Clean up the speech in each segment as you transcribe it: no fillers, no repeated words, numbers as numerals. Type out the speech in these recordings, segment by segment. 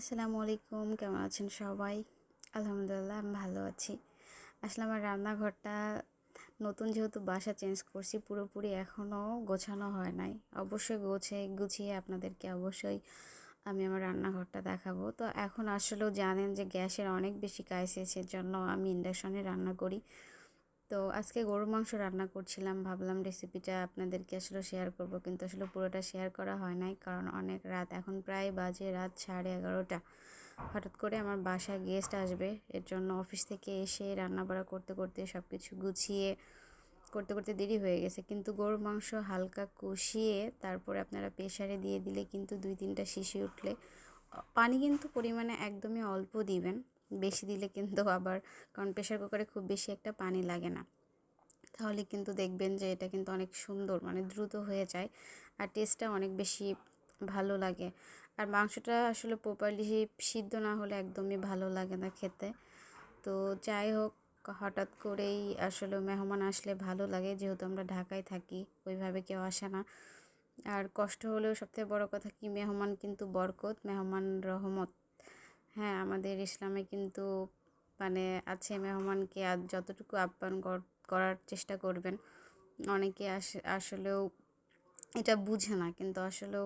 আসসালামু আলাইকুম, কেমন আছেন সবাই? আলহামদুলিল্লাহ আমি ভালো আছি। আসলে আমার রান্নাঘরটা নতুন যেহেতু বাসা চেঞ্জ করছি পুরোপুরি এখনও গোছানো হয় নাই। অবশ্যই গুছিয়ে আপনাদেরকে অবশ্যই আমি আমার রান্নাঘরটা দেখাবো। তো এখন আসলেও জানেন যে গ্যাসের অনেক বেশি ক্রাইসিস, এর জন্য আমি ইন্ডাকশনে রান্না করি। তো আজকে গরুর মাংস রান্না করছিলাম, ভাবলাম রেসিপিটা আপনাদেরকে আসলে শেয়ার করব, কিন্তু আসলে পুরোটা শেয়ার করা হয় নাই কারণ অনেক রাত, এখন প্রায় বাজে রাত 11:30। হঠাৎ করে আমার বাসায় গেস্ট আসবে, এর জন্য অফিস থেকে এসে রান্নাবাড়া করতে করতে সব কিছু গুছিয়ে করতে করতে দেরি হয়ে গেছে। কিন্তু গরুর মাংস হালকা কষিয়ে তারপরে আপনারা প্রেসারে দিয়ে দিলে কিন্তু 2-3টা শিশি উঠলে, পানি কিন্তু পরিমাণে একদমই অল্প দিবেন, বেশি দিলে কিন্তু আবার, কারণ প্রেসার কুকারে খুব বেশি একটা পানি লাগে না, তাহলে কিন্তু দেখবেন যে এটা কিন্তু অনেক সুন্দর, মানে দ্রুত হয়ে যায় আর টেস্টটা অনেক বেশি ভালো লাগে। আর মাংসটা আসলে প্রপারলি সিদ্ধ না হলে একদমই ভালো লাগে না খেতে। তো যাই হোক, হঠাৎ করেই আসলে মেহমান আসলে ভালো লাগে, যেহেতু আমরা ঢাকায় থাকি, ওইভাবে কেউ আসে না। আর কষ্ট হলেও সবথেকে বড় কথা কি, মেহমান কিন্তু বরকত, মেহমান রহমত। হ্যাঁ, আমাদের ইসলামে কিন্তু মানে আছে, মেহমানকে যতটুকু আপ্যায়ন করার চেষ্টা করবেন। অনেকে আসলেও এটা বুঝে না, কিন্তু আসলেও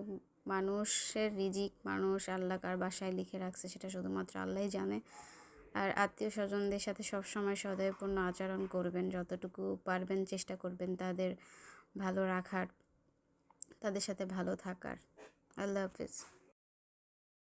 মানুষের রিজিক মানুষ আল্লাহ কার বাসায় লিখে রাখছে সেটা শুধুমাত্র আল্লাহই জানে। আর আত্মীয় স্বজনদের সাথে সবসময় সদয়পূর্ণ আচরণ করবেন, যতটুকু পারবেন চেষ্টা করবেন তাদের ভালো রাখার, তাদের সাথে ভালো থাকার। আল্লাহ হাফিজ।